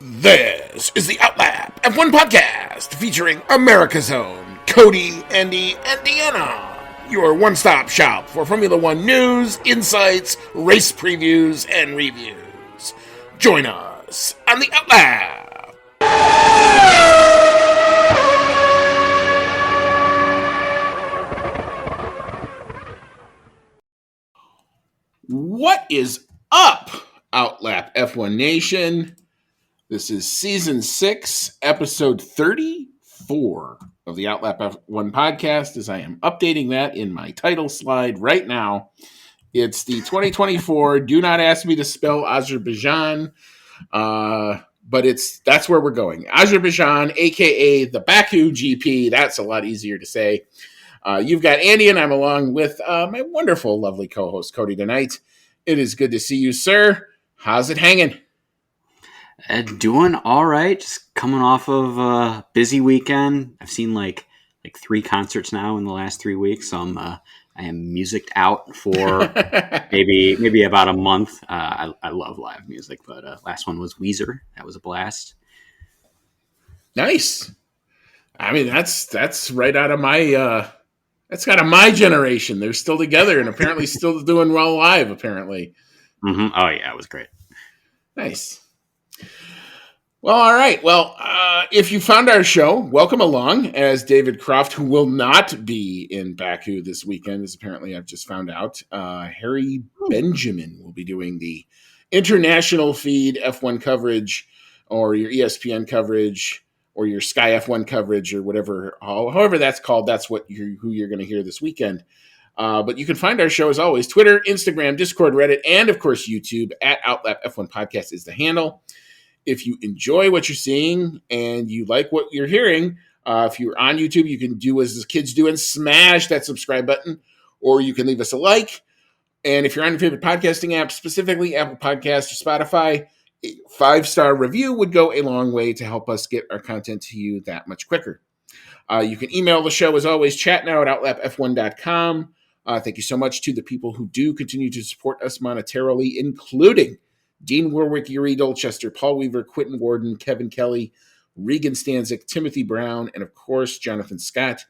This is the Outlap F1 podcast featuring America's own Cody, Andy, and Deanna. Your one-stop shop for Formula One news, insights, race previews, and reviews. Join us on the Outlap. What is up, Outlap F1 Nation? This is Season 6, Episode 34 of the Outlap F1 podcast, as I am updating that in my title slide right now. It's the 2024 Do Not Ask Me to Spell Azerbaijan, but that's where we're going. Azerbaijan, a.k.a. the Baku GP. That's a lot easier to say. You've got Andy, and I'm along with my wonderful, lovely co-host, Cody, tonight. It is good to see you, sir. How's it hanging? Doing all right. Just coming off of a busy weekend. I've seen like 3 concerts now in the last 3 weeks. So I am musiced out for maybe about a month. I love live music, but last one was Weezer. That was a blast. Nice. I mean, that's right out of my that's kind of my generation. They're still together and apparently still doing well live. Apparently. Mm-hmm. Oh yeah, it was great. Nice. Well, all right. Well, if you found our show, welcome along. As David Croft, who will not be in Baku this weekend, as apparently I've just found out, Harry Benjamin will be doing the international feed F1 coverage, or your ESPN coverage, or your Sky F1 coverage, or whatever, however that's called. That's who you're going to hear this weekend. But you can find our show as always: Twitter, Instagram, Discord, Reddit, and of course YouTube at Outlap F1 Podcast is the handle. If you enjoy what you're seeing and you like what you're hearing, if you're on YouTube, you can do as the kids do and smash that subscribe button, or you can leave us a like. And if you're on your favorite podcasting app, specifically Apple Podcasts or Spotify, a 5-star review would go a long way to help us get our content to you that much quicker. You can email the show as always, chatnow@outlapf1.com. Thank you so much to the people who do continue to support us monetarily, including Dean Warwick, Yuri Dolchester, Paul Weaver, Quentin Warden, Kevin Kelly, Regan Stanzik, Timothy Brown, and of course, Jonathan Scott.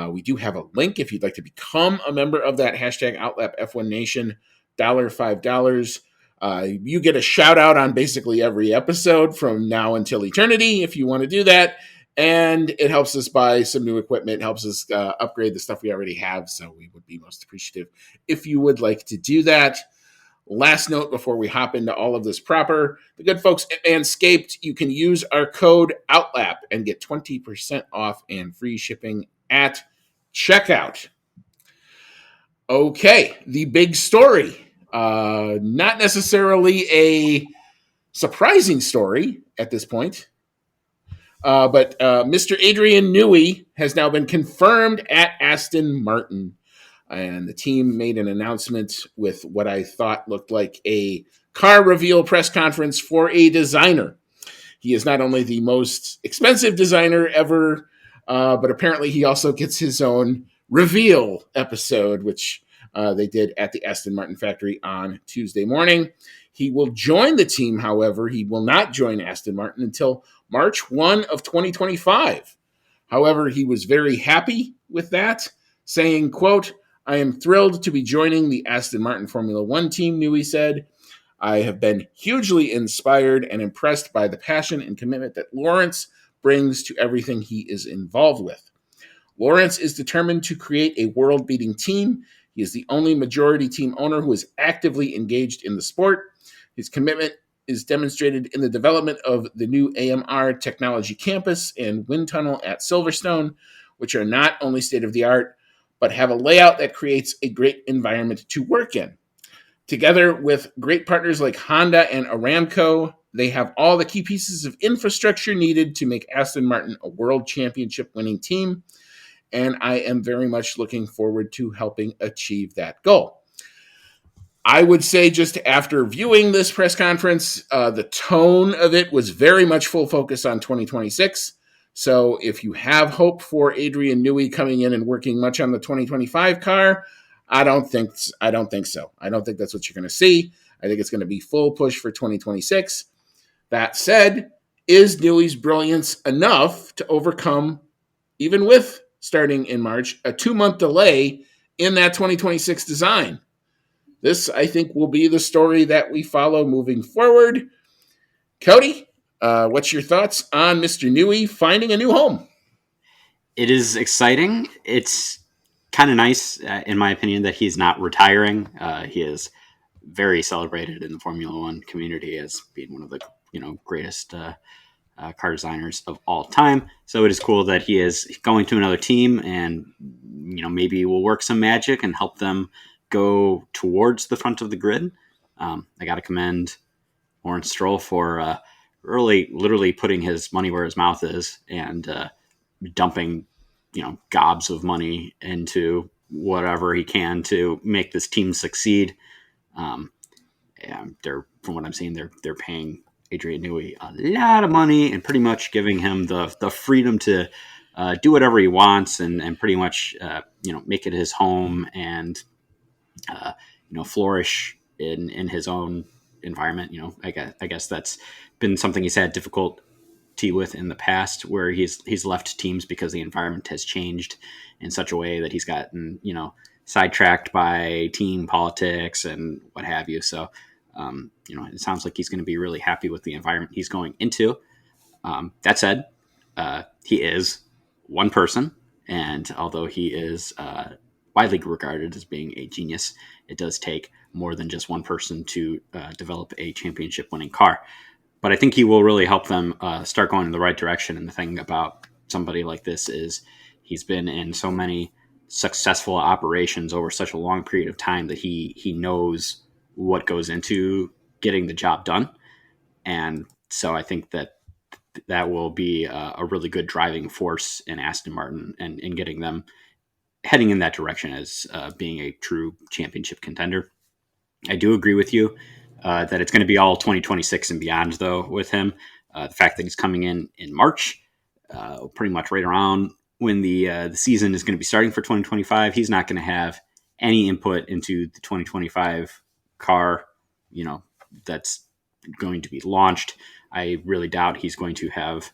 We do have a link if you'd like to become a member of that hashtag Outlap F1 Nation, $5. You get a shout out on basically every episode from now until eternity if you want to do that. And it helps us buy some new equipment, helps us upgrade the stuff we already have. So we would be most appreciative if you would like to do that. Last note before we hop into all of this proper, the good folks at Manscaped, you can use our code OUTLAP and get 20% off and free shipping at checkout. Okay, the big story. Not necessarily a surprising story at this point, but Mr. Adrian Newey has now been confirmed at Aston Martin. And the team made an announcement with what I thought looked like a car reveal press conference for a designer. He is not only the most expensive designer ever, but apparently he also gets his own reveal episode, which they did at the Aston Martin factory on Tuesday morning. He will join the team, however. He will not join Aston Martin until March 1 of 2025. However, he was very happy with that, saying, quote, "I am thrilled to be joining the Aston Martin Formula One team," Newey said. "I have been hugely inspired and impressed by the passion and commitment that Lawrence brings to everything he is involved with. Lawrence is determined to create a world-beating team. He is the only majority team owner who is actively engaged in the sport. His commitment is demonstrated in the development of the new AMR Technology Campus and wind tunnel at Silverstone, which are not only state-of-the-art, but have a layout that creates a great environment to work in. Together with great partners like Honda and Aramco, they have all the key pieces of infrastructure needed to make Aston Martin a world championship winning team, and I am very much looking forward to helping achieve that goal." I would say just after viewing this press conference, the tone of it was very much full focus on 2026. So if you have hope for Adrian Newey coming in and working much on the 2025 car, I don't think so. I don't think that's what you're going to see. I think it's going to be full push for 2026. That said, is Newey's brilliance enough to overcome, even with starting in March, a 2-month delay in that 2026 design? This, I think, will be the story that we follow moving forward. Cody, what's your thoughts on Mr. Newey finding a new home? It is exciting. It's kind of nice, in my opinion, that he's not retiring. He is very celebrated in the Formula One community as being one of the greatest car designers of all time. So it is cool that he is going to another team, and maybe will work some magic and help them go towards the front of the grid. I got to commend Lawrence Stroll for really, literally putting his money where his mouth is and dumping, gobs of money into whatever he can to make this team succeed. And from what I'm seeing, they're paying Adrian Newey a lot of money and pretty much giving him the freedom to do whatever he wants and pretty much make it his home and flourish in his own environment. I guess that's been something he's had difficulty with in the past, where he's left teams because the environment has changed in such a way that he's gotten sidetracked by team politics and what have you. So it sounds like he's going to be really happy with the environment he's going into. That said, he is one person, and although he is widely regarded as being a genius, it does take more than just one person to develop a championship-winning car. But I think he will really help them start going in the right direction. And the thing about somebody like this is he's been in so many successful operations over such a long period of time that he knows what goes into getting the job done. And so I think that will be a really good driving force in Aston Martin and in getting them heading in that direction as being a true championship contender. I do agree with you that it's going to be all 2026 and beyond, though, with him. The fact that he's coming in March, pretty much right around when the season is going to be starting for 2025, he's not going to have any input into the 2025 car, that's going to be launched. I really doubt he's going to have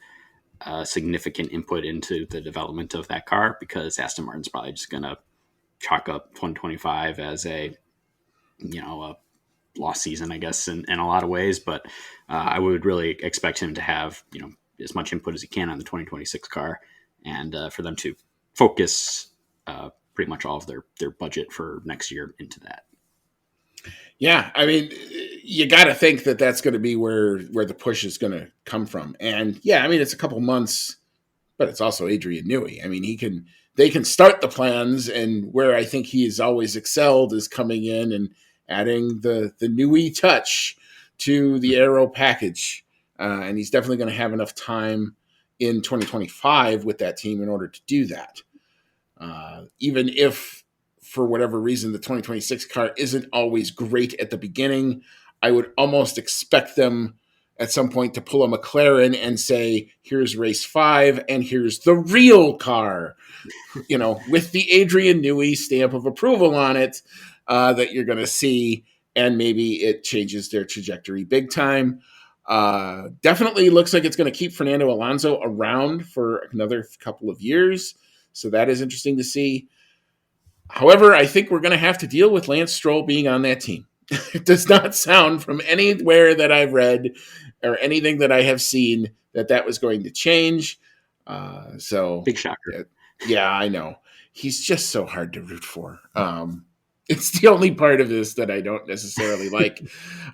significant input into the development of that car, because Aston Martin's probably just going to chalk up 2025 as a lost season, I guess, in a lot of ways. But I would really expect him to have, as much input as he can on the 2026 car, and for them to focus pretty much all of their budget for next year into that. Yeah, I mean, you got to think that that's going to be where the push is going to come from. And yeah, I mean, it's a couple months, but it's also Adrian Newey. I mean, they can start the plans, and where I think he has always excelled is coming in and adding the Newey touch to the aero package. And he's definitely going to have enough time in 2025 with that team in order to do that. Even if, for whatever reason, the 2026 car isn't always great at the beginning, I would almost expect them at some point to pull a McLaren and say, here's race 5 and here's the real car, with the Adrian Newey stamp of approval on it, that you're going to see, and maybe it changes their trajectory big time. Definitely looks like it's going to keep Fernando Alonso around for another couple of years. So that is interesting to see. However, I think we're going to have to deal with Lance Stroll being on that team. It does not sound from anywhere that I've read or anything that I have seen that was going to change. So big shocker. Yeah, I know. He's just so hard to root for. It's the only part of this that I don't necessarily like.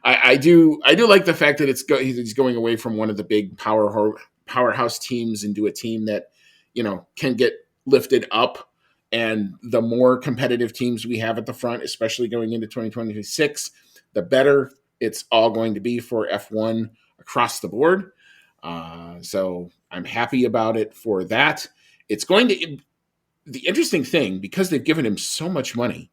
I do like the fact that he's going away from one of the big powerhouse teams into a team that can get lifted up. And the more competitive teams we have at the front, especially going into 2026, the better it's all going to be for F1 across the board. So I'm happy about it for that. The interesting thing, because they've given him so much money,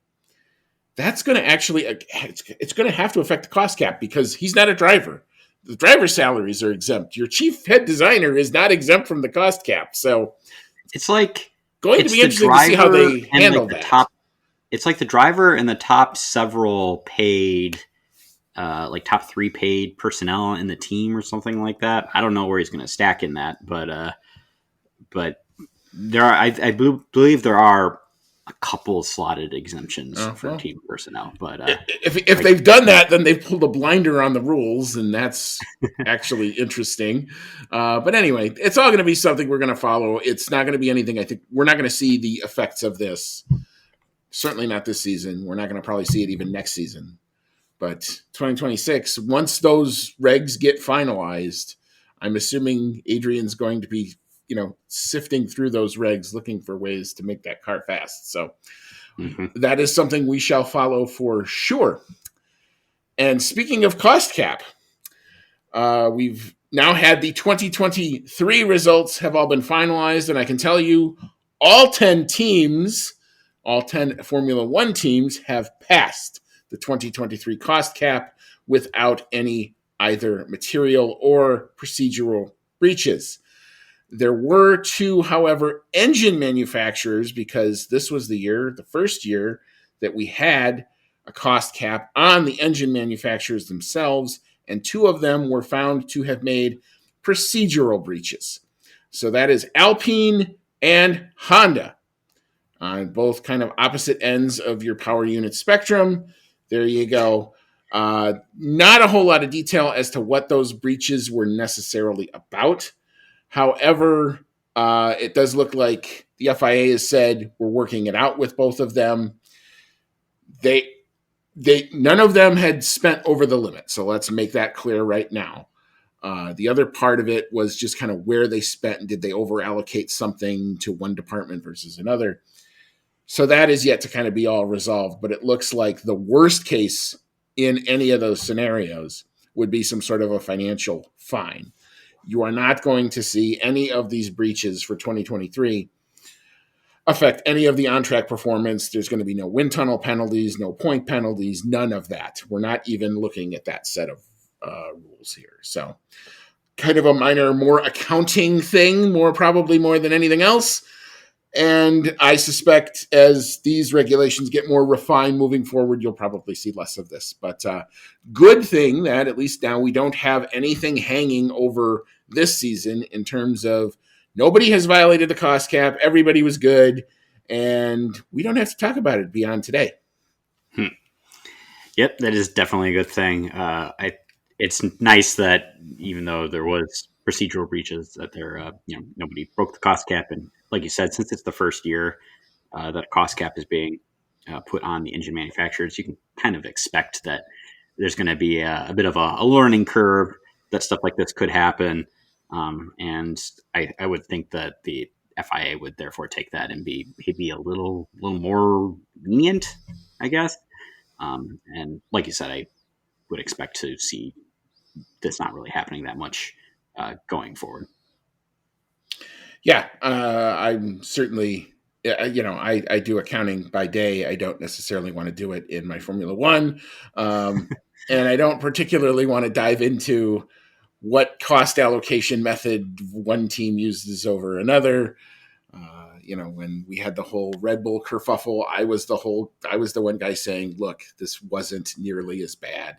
that's going to actually, it's going to have to affect the cost cap, because he's not a driver. The driver's salaries are exempt. Your chief head designer is not exempt from the cost cap. So it's like, going to be interesting to see how they handle that. It's like the driver and the top several paid like top 3 paid personnel in the team or something like that. I don't know where he's going to stack in that, but there are, I believe there are a couple slotted exemptions for team personnel. But if they've done that, then they've pulled a blinder on the rules, and that's actually interesting. But anyway, it's all going to be something we're going to follow. It's not going to be anything. I think we're not going to see the effects of this. Certainly not this season. We're not going to probably see it even next season. But 2026, once those regs get finalized, I'm assuming Adrian's going to be, sifting through those regs, looking for ways to make that car fast. So that is something we shall follow for sure. And speaking of cost cap, we've now had the 2023 results have all been finalized, and I can tell you all 10 Formula One teams have passed the 2023 cost cap without any either material or procedural breaches. There were 2, however, engine manufacturers, because this was the first year that we had a cost cap on the engine manufacturers themselves, and 2 of them were found to have made procedural breaches. So that is Alpine and Honda, on both kind of opposite ends of your power unit spectrum. There you go. Not a whole lot of detail as to what those breaches were necessarily about. However, it does look like the FIA has said we're working it out with both of them. None of them had spent over the limit, so let's make that clear right now. The other part of it was just kind of where they spent and did they over allocate something to one department versus another. So that is yet to kind of be all resolved, but it looks like the worst case in any of those scenarios would be some sort of a financial fine. You are not going to see any of these breaches for 2023 affect any of the on-track performance. There's going to be no wind tunnel penalties, no point penalties, none of that. We're not even looking at that set of rules here. So kind of a minor, more accounting thing, probably more than anything else. And I suspect as these regulations get more refined moving forward, you'll probably see less of this. But good thing that at least now we don't have anything hanging over this season in terms of nobody has violated the cost cap. Everybody was good. And we don't have to talk about it beyond today. Yep, that is definitely a good thing. It's nice that even though there was procedural breaches, that nobody broke the cost cap. And like you said, since it's the first year that cost cap is being put on the engine manufacturers, you can kind of expect that there's going to be a bit of a learning curve, that stuff like this could happen. And I would think that the FIA would therefore take that and be maybe a little more lenient, I guess. And like you said, I would expect to see this not really happening that much going forward. Yeah, I'm certainly, I do accounting by day. I don't necessarily want to do it in my Formula One. And I don't particularly want to dive into what cost allocation method one team uses over another. When we had the whole Red Bull kerfuffle, I was the one guy saying, look, this wasn't nearly as bad.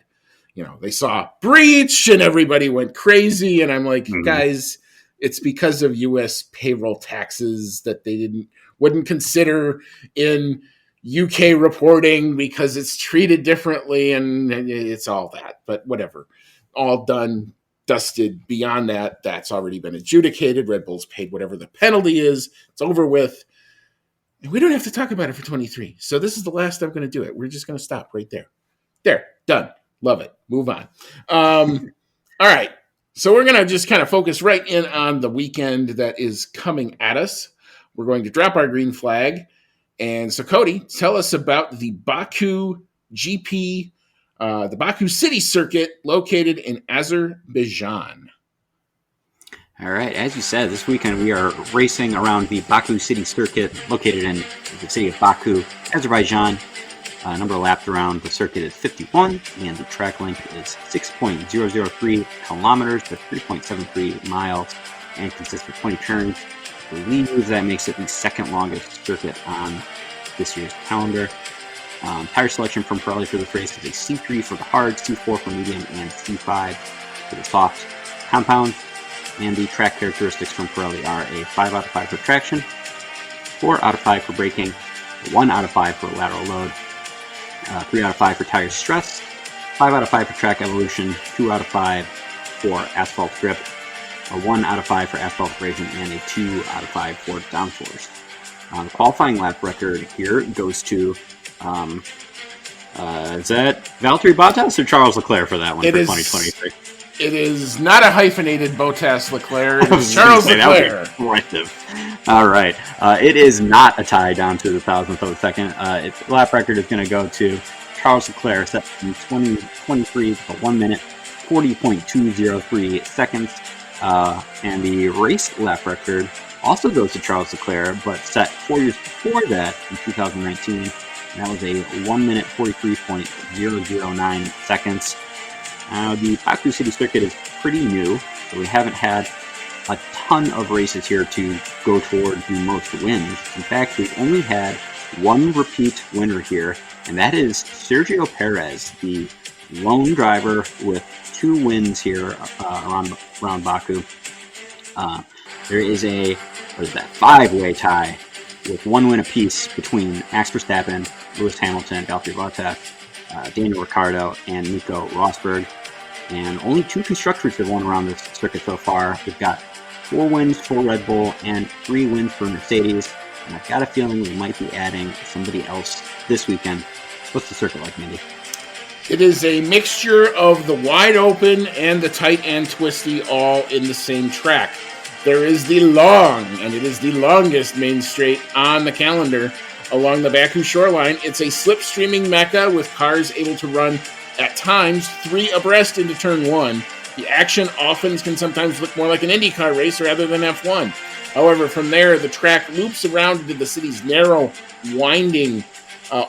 They saw breach and everybody went crazy. And I'm like, guys, it's because of U.S. payroll taxes that they wouldn't consider in UK reporting because it's treated differently. And it's all that, but whatever, all done, dusted. Beyond that, that's already been adjudicated. Red Bull's paid whatever the penalty is. It's over with. And we don't have to talk about it for 23. So this is the last I'm going to do it. We're just going to stop right there. There, done. Love it. Move on. All right. So we're going to just kind of focus right in on the weekend that is coming at us. We're going to drop our green flag. And so, Cody, tell us about the Baku GP, the Baku City Circuit located in Azerbaijan. All right. As you said, this weekend we are racing around the Baku City Circuit located in the city of Baku, Azerbaijan. Number of laps around the circuit is 51, and the track length is 6.003 kilometers to 3.73 miles, and consists of 20 turns. I believe that makes it the second longest circuit on this year's calendar. Tire selection from Pirelli for this race is a C3 for the hard, C4 for medium, and C5 for the soft compound. And the track characteristics from Pirelli are a 5 out of 5 for traction, 4 out of 5 for braking, 1 out of 5 for lateral load, 3 out of 5 for tire stress, 5 out of 5 for track evolution, 2 out of 5 for asphalt grip, a 1 out of 5 for asphalt abrasion, and a 2 out of 5 for downforce. The qualifying lap record here goes to, is that Valtteri Bottas or Charles Leclerc for that one for 2023? It is not a hyphenated Bottas Leclerc. It is Charles Leclerc. All right. It is not a tie down to the thousandth of a second. Its lap record is going to go to Charles Leclerc, set from 2023 for 1 minute, 40.203 seconds. And the race lap record also goes to Charles Leclerc, but set 4 years before that in 2019. And that was a 1 minute, 43.009 seconds. The Baku City Circuit is pretty new, so we haven't had a ton of races here to go toward the most wins. In fact, we've only had one repeat winner here, and that is Sergio Perez, the lone driver with 2 wins here around Baku. There is a 5-way tie with 1 win apiece between Max Verstappen, Lewis Hamilton, Valtteri Bottas, Daniel Ricciardo, and Nico Rosberg. And only 2 constructors have won around this circuit so far. We've got 4 wins for Red Bull and 3 wins for Mercedes. And I've got a feeling we might be adding somebody else this weekend. What's the circuit like, Mindy? It is a mixture of the wide open and the tight and twisty all in the same track. There is the long, and it is the longest main straight on the calendar along the Baku shoreline. It's a slipstreaming mecca with cars able to run at times 3 abreast into turn 1. The action often can sometimes look more like an IndyCar race rather than F1. However, from there, the track loops around into the city's narrow, winding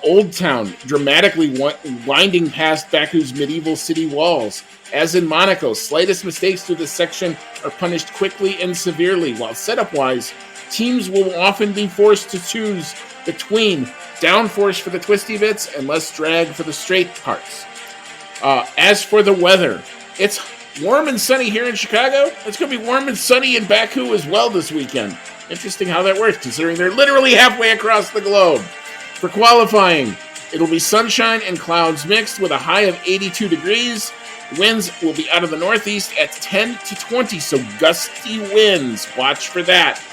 Old Town, dramatically winding past Baku's medieval city walls. As in Monaco, slightest mistakes through this section are punished quickly and severely, while setup-wise, teams will often be forced to choose between downforce for the twisty bits and less drag for the straight parts. As for the weather, it's warm and sunny here in Chicago. It's going to be warm and sunny in Baku as well this weekend. Interesting how that works, considering they're literally halfway across the globe. For qualifying, it'll be sunshine and clouds mixed with a high of 82 degrees. Winds will be out of the northeast at 10 to 20, so gusty winds. Watch for that.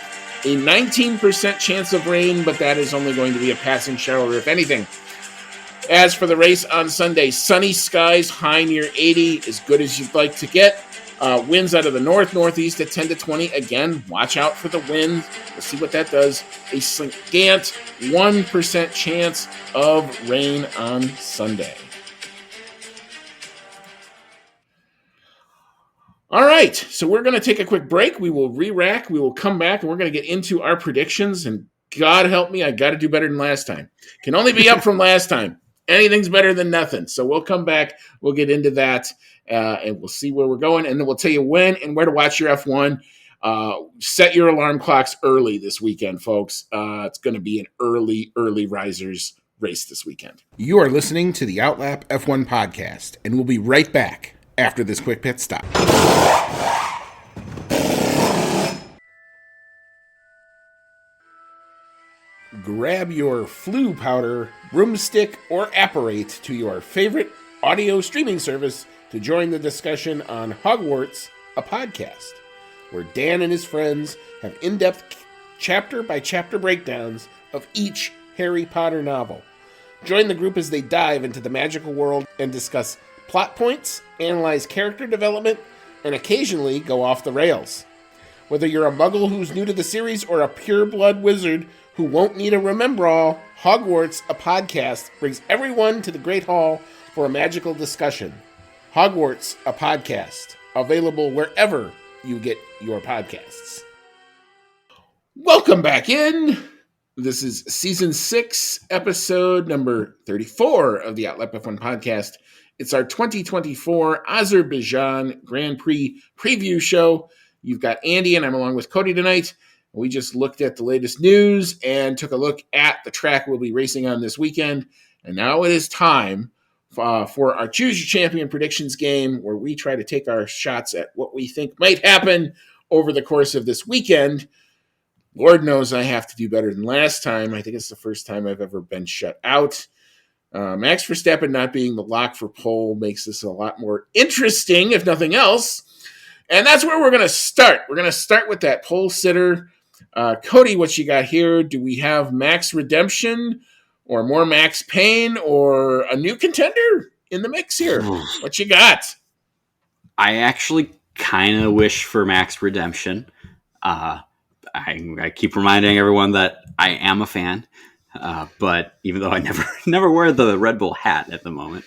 A 19% chance of rain, but that is only going to be a passing shower, if anything. As for the race on Sunday, sunny skies, high near 80, as good as you'd like to get. Winds out of the northeast at 10 to 20. Again, watch out for the wind. We'll see what that does. A scant 1% chance of rain on Sunday. All right, so we're going to take a quick break. We will re-rack. We will come back, and we're going to get into our predictions. And God help me, I got to do better than last time. Can only be up from last time. Anything's better than nothing. So we'll come back. We'll get into that, and we'll see where we're going. And then we'll tell you when and where to watch your F1. Set your alarm clocks early this weekend, folks. It's going to be an early risers race this weekend. You are listening to the Outlap F1 podcast, and we'll be right back after this quick pit stop. Grab your flu powder, broomstick, or apparate to your favorite audio streaming service to join the discussion on Hogwarts, a podcast, where Dan and his friends have in-depth chapter-by-chapter breakdowns of each Harry Potter novel. Join the group as they dive into the magical world and discuss plot points, analyze character development, and occasionally go off the rails. Whether you're a muggle who's new to the series or a pure-blood wizard who won't need a remember-all, Hogwarts, a podcast, brings everyone to the Great Hall for a magical discussion. Hogwarts, a podcast, available wherever you get your podcasts. Welcome back in. This is Season 6, Episode number 34 of the Outlap F1 podcast. It's our 2024 Azerbaijan Grand Prix preview show. You've got Andy, and I'm along with Cody tonight. We just looked at the latest news and took a look at the track we'll be racing on this weekend. And now it is time for our Choose Your Champion predictions game, where we try to take our shots at what we think might happen over the course of this weekend. Lord knows I have to do better than last time. I think it's the first time I've ever been shut out. Max Verstappen not being the lock for pole makes this a lot more interesting, if nothing else. And that's where we're going to start. We're going to start with that pole sitter. Cody, what you got here? Do we have Max redemption or more Max pain or a new contender in the mix here? What you got? I actually kind of wish for Max redemption. I keep reminding everyone that I am a fan, but even though I never wear the Red Bull hat at the moment,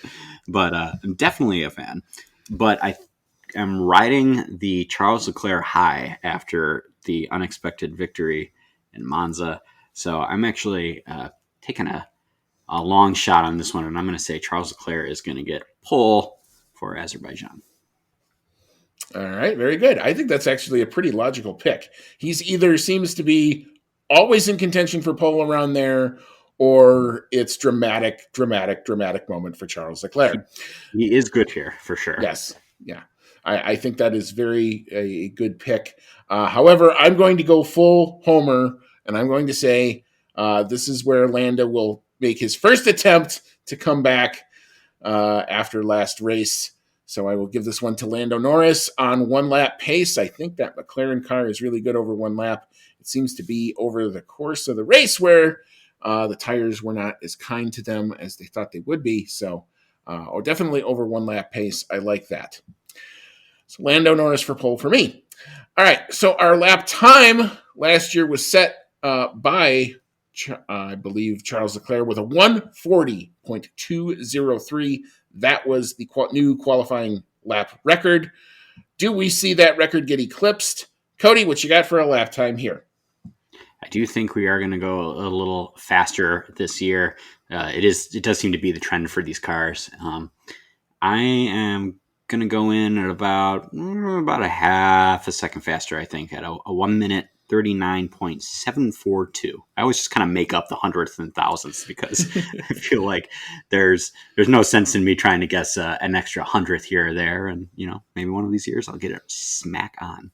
but I'm definitely a fan. But I am riding the Charles Leclerc high after the unexpected victory in Monza. So I'm actually taking a long shot on this one, and I'm going to say Charles Leclerc is going to get pole for Azerbaijan. All right, very good. I think that's actually a pretty logical pick. He's either seems to be always in contention for pole around there, or it's dramatic moment for Charles Leclerc. He is good here, for sure. Yes, yeah. I think that is a good pick. However, I'm going to go full homer, and I'm going to say this is where Lando will make his first attempt to come back after last race. So I will give this one to Lando Norris on one lap pace. I think that McLaren car is really good over one lap. It seems to be over the course of the race where the tires were not as kind to them as they thought they would be. So, or definitely over one lap pace. I like that. So Lando Norris for pole for me. All right. So our lap time last year was set by, I believe, Charles Leclerc with a 140.203. That was the new qualifying lap record. Do we see that record get eclipsed? Cody, what you got for a lap time here? I do think we are going to go a little faster this year. It does seem to be the trend for these cars. I am going to go in at about a half a second faster, I think, at a 1 minute 39.742. I always just kind of make up the hundredths and thousandths because I feel like there's no sense in me trying to guess an extra hundredth here or there. And, maybe one of these years I'll get it smack on.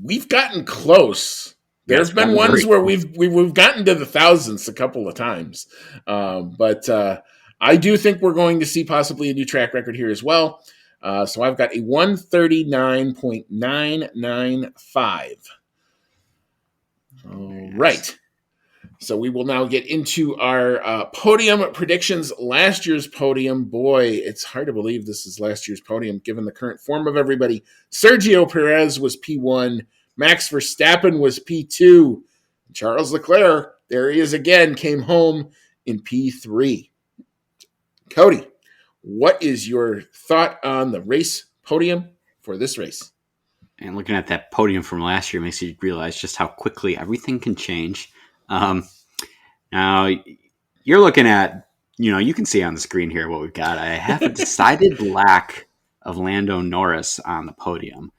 We've gotten close. There's been ones where we've gotten to the thousandths a couple of times. But I do think we're going to see possibly a new track record here as well. So I've got a 139.995. All right. So we will now get into our podium predictions. Last year's podium, boy, it's hard to believe this is last year's podium given the current form of everybody. Sergio Perez was P1. Max Verstappen was P2. Charles Leclerc, there he is again, came home in P3. Cody, what is your thought on the race podium for this race? And looking at that podium from last year makes you realize just how quickly everything can change. Now, you're looking at, you can see on the screen here what we've got. I have a decided lack of Lando Norris on the podium,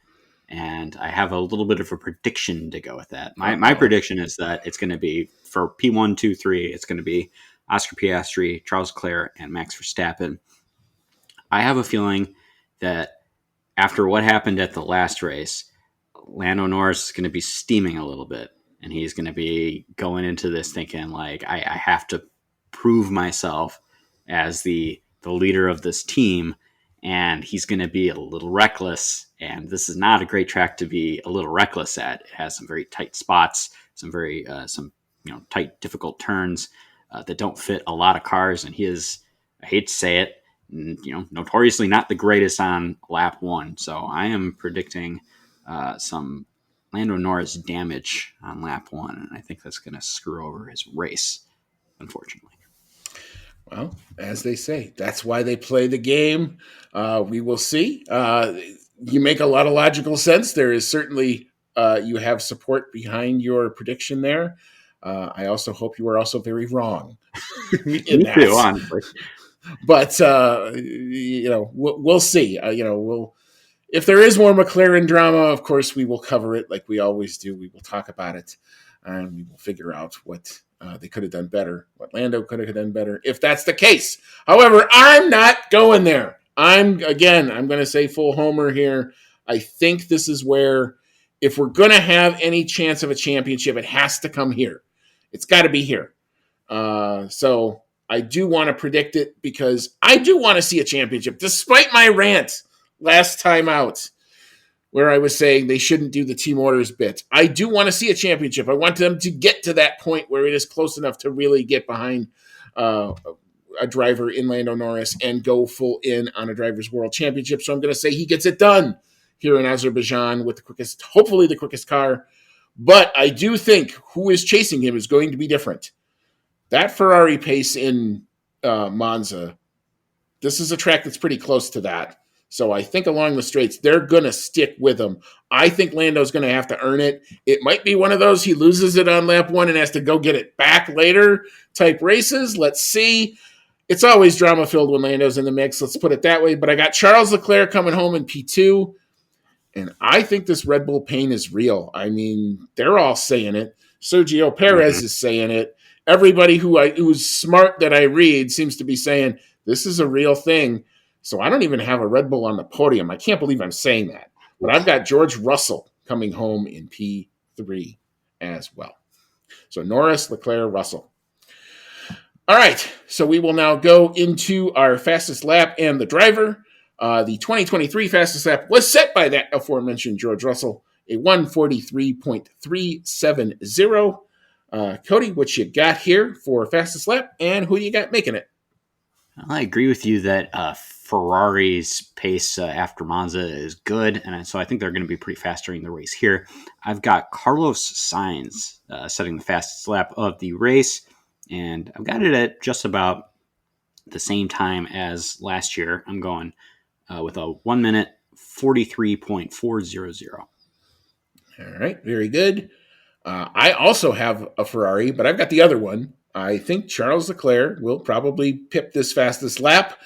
and I have a little bit of a prediction to go with that. My prediction is that it's going to be, for P1, 2, 3, it's going to be Oscar Piastri, Charles Leclerc, and Max Verstappen. I have a feeling that after what happened at the last race, Lando Norris is going to be steaming a little bit, and he's going to be going into this thinking like, I have to prove myself as the leader of this team, and he's going to be a little reckless. And this is not a great track to be a little reckless at. It has some very tight spots, some very tight, difficult turns that don't fit a lot of cars, and he is, I hate to say it, notoriously not the greatest on lap one. So I am predicting some Lando Norris damage on lap one, and I think that's going to screw over his race, unfortunately. Well, as they say, that's why they play the game. We will see. You make a lot of logical sense. There is certainly, you have support behind your prediction there. I also hope you are also very wrong. Me too, honestly. But we'll see. If there is more McLaren drama, of course we will cover it like we always do. We will talk about it, and we will figure out what They could have done better. What Lando could have done better if that's the case. However, I'm not going there. I'm going to say full homer here. I think this is where, if we're going to have any chance of a championship, it has to come here. It's got to be here. So I do want to predict it because I do want to see a championship, despite my rant last time out, where I was saying they shouldn't do the team orders bit. I do want to see a championship. I want them to get to that point where it is close enough to really get behind a driver in Lando Norris and go full in on a Drivers' World Championship. So I'm going to say he gets it done here in Azerbaijan with hopefully the quickest car. But I do think who is chasing him is going to be different. That Ferrari pace in Monza, this is a track that's pretty close to that. So I think along the straights, they're going to stick with him. I think Lando's going to have to earn it. It might be one of those he loses it on lap 1 and has to go get it back later type races. Let's see. It's always drama-filled when Lando's in the mix. Let's put it that way. But I got Charles Leclerc coming home in P2. And I think this Red Bull pain is real. I mean, they're all saying it. Sergio Perez is saying it. Everybody who's smart that I read seems to be saying this is a real thing. So I don't even have a Red Bull on the podium. I can't believe I'm saying that. But I've got George Russell coming home in P3 as well. So Norris, Leclerc, Russell. All right. So we will now go into our fastest lap and the driver. The 2023 fastest lap was set by that aforementioned George Russell, a 1:43.370. Cody, what you got here for fastest lap, and who you got making it? I agree with you that Ferrari's pace after Monza is good, and so I think they're going to be pretty fast during the race here. I've got Carlos Sainz setting the fastest lap of the race, and I've got it at just about the same time as last year. I'm going with a 1 minute 43.400. All right, very good. I also have a Ferrari, but I've got the other one. I think Charles Leclerc will probably pip this fastest lap.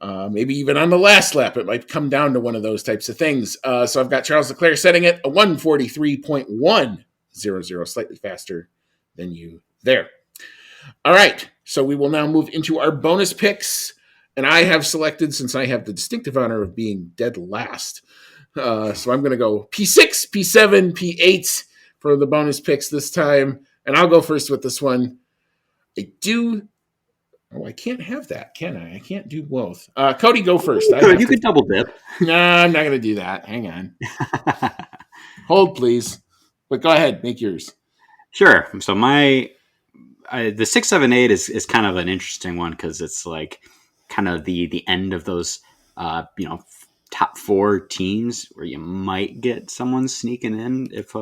Maybe even on the last lap, it might come down to one of those types of things. So I've got Charles Leclerc setting it a 1:43.100, slightly faster than you there. All right, so we will now move into our bonus picks. And I have selected, since I have the distinctive honor of being dead last, so I'm going to go P6, P7, P8 for the bonus picks this time. And I'll go first with this one. I can't have that, can I? I can't do both. Cody, go first. You could double dip. No, I'm not going to do that. Hang on. Hold, please. But go ahead. Make yours. Sure. So the 6, 7, 8 is kind of an interesting one because it's like kind of the end of those, top 4 teams where you might get someone sneaking in if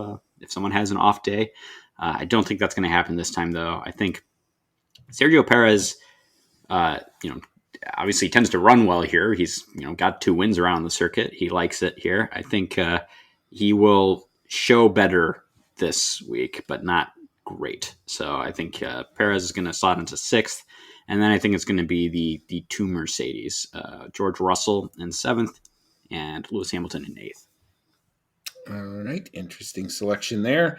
someone has an off day. I don't think that's going to happen this time, though. I think Sergio Perez, obviously tends to run well here. He's, got 2 wins around the circuit. He likes it here. I think he will show better this week, but not great. So I think Perez is going to slot into 6th. And then I think it's going to be the 2 Mercedes, George Russell in 7th and Lewis Hamilton in 8th. All right. Interesting selection there.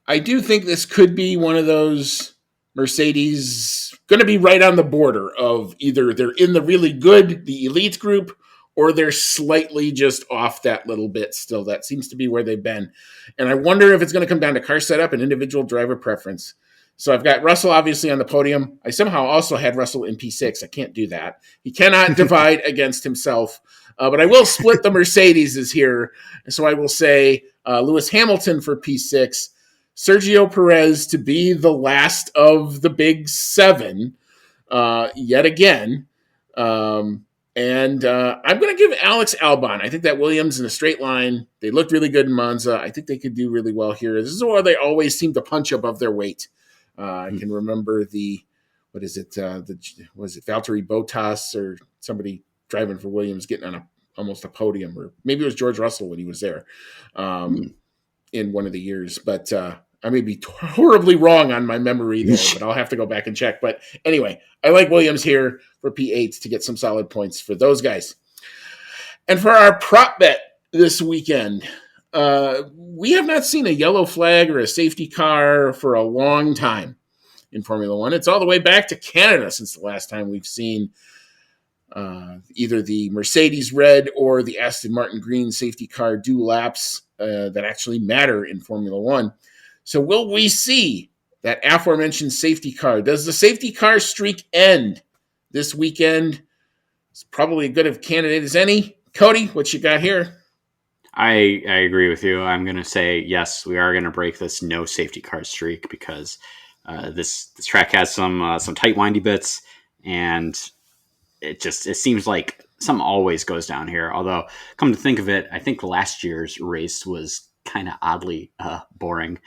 I do think this could be one of those Mercedes going to be right on the border of either they're in the really good, the elite group, or they're slightly just off that little bit still. That seems to be where they've been. And I wonder if it's going to come down to car setup and individual driver preference. So I've got Russell obviously on the podium. I somehow also had Russell in P6. I can't do that. He cannot divide against himself. But I will split the Mercedes here. So I will say Lewis Hamilton for P6, Sergio Perez to be the last of the big 7 yet again. And I'm going to give Alex Albon. I think that Williams in a straight line, they looked really good in Monza. I think they could do really well here. This is where they always seem to punch above their weight. I can remember was it Valtteri Bottas or somebody driving for Williams getting on almost a podium, or maybe it was George Russell when he was there in one of the years. But I may be horribly wrong on my memory there, but I'll have to go back and check. But anyway, I like Williams here for P8 to get some solid points for those guys. And for our prop bet this weekend, we have not seen a yellow flag or a safety car for a long time. in Formula One. It's all the way back to Canada since the last time we've seen either the Mercedes red or the Aston Martin green safety car do laps that actually matter in Formula One. So will we see that aforementioned safety car? Does the safety car streak end this weekend? It's probably as good of a candidate as any. Cody, what you got here? I agree with you. I'm going to say, yes, we are going to break this no safety car streak because this track has some tight, windy bits, and it seems like something always goes down here. Although, come to think of it, I think last year's race was kind of oddly boring.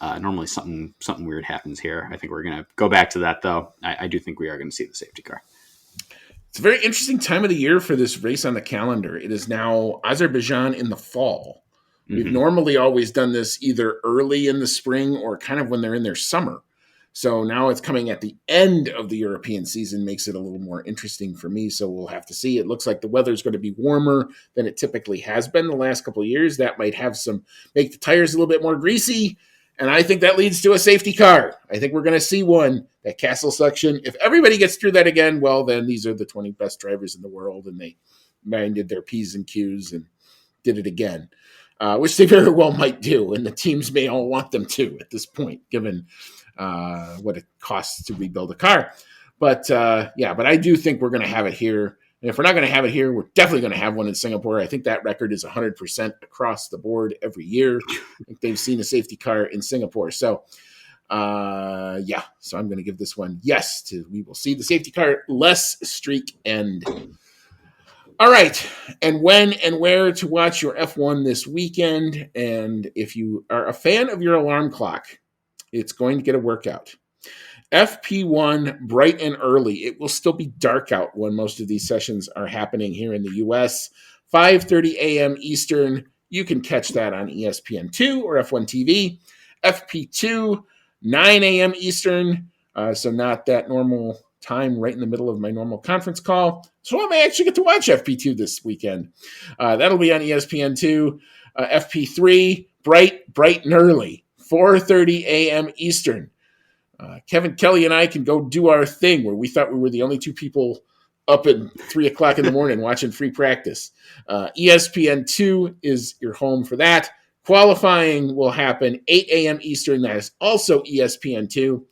Normally something weird happens here. I think we're going to go back to that, though. I do think we are going to see the safety car. It's a very interesting time of the year for this race on the calendar. It is now Azerbaijan in the fall. We've normally always done this either early in the spring or kind of when they're in their summer. So now it's coming at the end of the European season, makes it a little more interesting for me. So we'll have to see. It looks like the weather's going to be warmer than it typically has been the last couple of years. That might make the tires a little bit more greasy. And I think that leads to a safety car. I think we're going to see one, that Castle section. If everybody gets through that again, well, then these are the 20 best drivers in the world, and they minded their P's and Q's and did it again, which they very well might do. And the teams may all want them to at this point, given what it costs to rebuild a car. But but I do think we're going to have it here. And if we're not going to have it here, we're definitely going to have one in Singapore. I think that record is 100% across the board every year. I think they've seen a safety car in Singapore. So, so I'm going to give this one yes to we will see the safety car less streak end. All right. And when and where to watch your F1 this weekend. And if you are a fan of your alarm clock, it's going to get a workout. FP1 bright and early. It will still be dark out when most of these sessions are happening here in the U.S. 5:30 a.m. Eastern. You can catch that on ESPN2 or F1 TV. FP2, 9 a.m. Eastern. So not that normal time right in the middle of my normal conference call. So I may actually get to watch FP2 this weekend. That'll be on ESPN2. FP3, bright and early. 4:30 a.m. Eastern. Kevin Kelly and I can go do our thing where we thought we were the only two people up at 3 o'clock in the morning watching free practice. ESPN2 is your home for that. Qualifying will happen 8 a.m. Eastern. That is also ESPN2.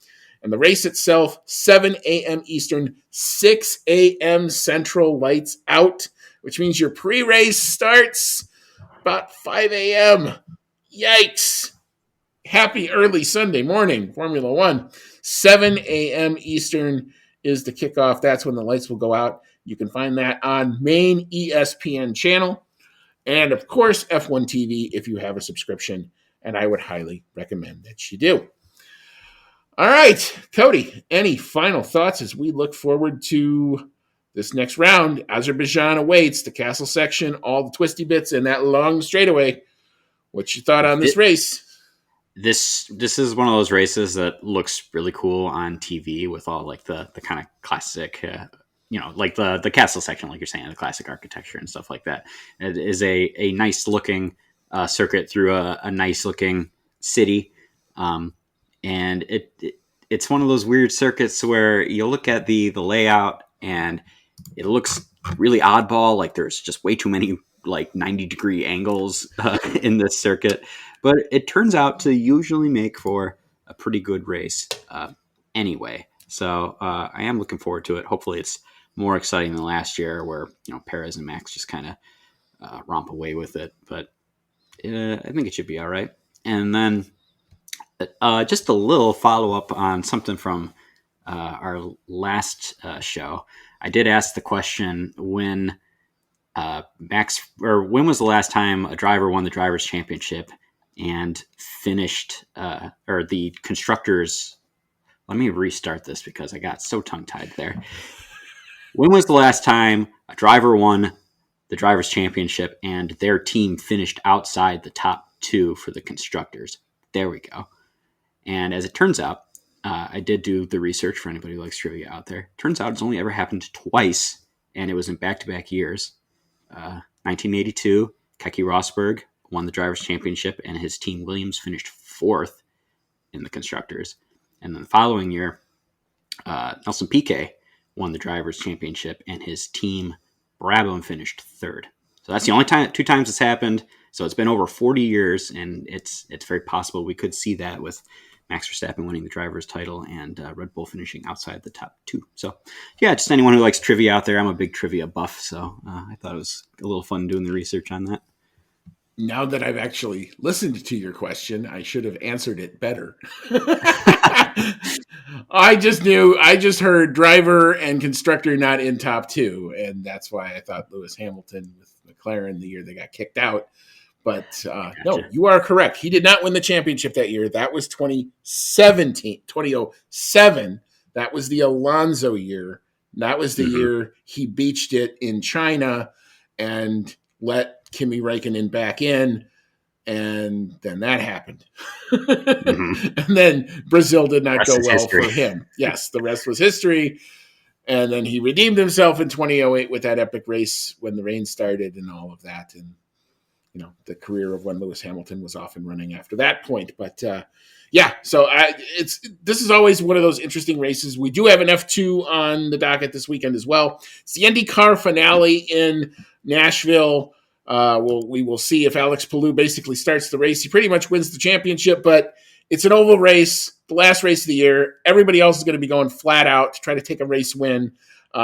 And the race itself, 7 a.m. Eastern, 6 a.m. Central, lights out, which means your pre-race starts about 5 a.m. Yikes. Happy early Sunday morning, Formula One. 7 a.m. Eastern is the kickoff. That's when the lights will go out. You can find that on main ESPN channel. And, of course, F1 TV if you have a subscription. And I would highly recommend that you do. All right, Cody, any final thoughts as we look forward to this next round? Azerbaijan awaits, the Castle section, all the twisty bits, and that long straightaway. What's your thought on this race? This is one of those races that looks really cool on TV with all like the kind of classic, like the castle section, like you're saying, the classic architecture and stuff like that. It is a nice looking circuit through a nice looking city, and it's one of those weird circuits where you look at the layout and it looks really oddball. Like there's just way too many like 90-degree angles in this circuit. But it turns out to usually make for a pretty good race anyway. So I am looking forward to it. Hopefully it's more exciting than last year where, Perez and Max just kind of romp away with it. But I think it should be all right. And then just a little follow-up on something from our last show. I did ask the question when when was the last time a driver won the Drivers' Championship and finished, or the constructors. Let me restart this because I got so tongue-tied there. When was the last time a driver won the Drivers' Championship and their team finished outside the top two for the constructors? There we go. And as it turns out, I did do the research for anybody who likes trivia out there. Turns out it's only ever happened twice, and it was in back-to-back years. 1982, Keke Rosberg won the Drivers' Championship, and his team Williams finished fourth in the constructors. And then the following year, Nelson Piquet won the Drivers' Championship, and his team, Brabham, finished third. So that's the only two times it's happened. So it's been over 40 years, and it's very possible we could see that with Max Verstappen winning the driver's title and Red Bull finishing outside the top 2. So, yeah, just anyone who likes trivia out there. I'm a big trivia buff, so I thought it was a little fun doing the research on that. Now that I've actually listened to your question, I should have answered it better. I just heard driver and constructor not in top 2, and that's why I thought Lewis Hamilton with McLaren the year they got kicked out. But Gotcha. No, you are correct. He did not win the championship that year. That was 2007. That was the Alonso year. That was the year he beached it in China and let Kimi Räikkönen back in. And then that happened. And then Brazil did not go well for him. Yes, the rest was history. And then he redeemed himself in 2008 with that epic race when the rain started and all of that. And the career of when Lewis Hamilton was off and running after that point. But so this is always one of those interesting races. We do have an F2 on the docket this weekend as well. It's the IndyCar finale in Nashville. We will see if Alex Palou basically starts the race. He pretty much wins the championship, but it's an oval race, the last race of the year. Everybody else is going to be going flat out to try to take a race win.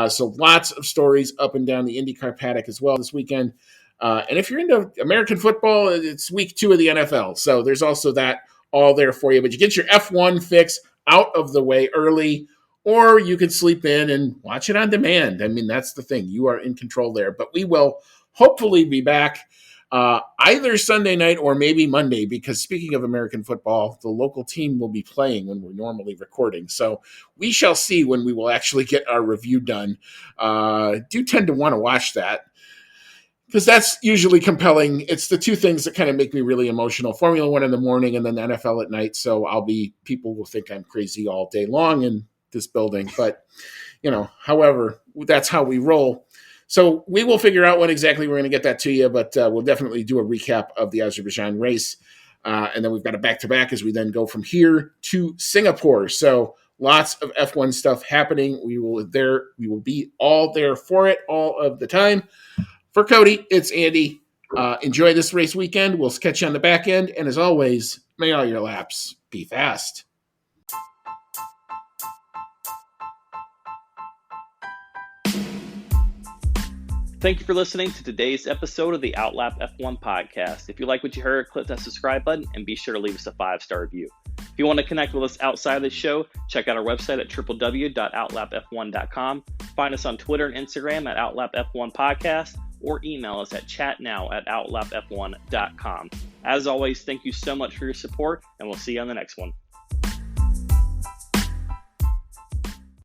So lots of stories up and down the IndyCar paddock as well this weekend. And if you're into American football, it's week 2 of the NFL. So there's also that all there for you. But you get your F1 fix out of the way early, or you can sleep in and watch it on demand. I mean, that's the thing. You are in control there. But we will hopefully be back either Sunday night or maybe Monday, because speaking of American football, the local team will be playing when we're normally recording. So we shall see when we will actually get our review done. Do tend to want to watch that, because that's usually compelling. It's the two things that kind of make me really emotional. Formula One in the morning and then the NFL at night. So people will think I'm crazy all day long in this building. But, however, that's how we roll. So we will figure out when exactly we're going to get that to you. But we'll definitely do a recap of the Azerbaijan race. And then we've got a back-to-back as we then go from here to Singapore. So lots of F1 stuff happening. We will be all there for it all of the time. For Cody, it's Andy. Enjoy this race weekend. We'll catch you on the back end. And as always, may all your laps be fast. Thank you for listening to today's episode of the Outlap F1 podcast. If you like what you heard, click that subscribe button and be sure to leave us a 5-star review. If you want to connect with us outside of the show, check out our website at www.outlapf1.com. Find us on Twitter and Instagram at OutlapF1 Podcast, or email us at chatnow@outlapf1.com. As always, thank you so much for your support, and we'll see you on the next one.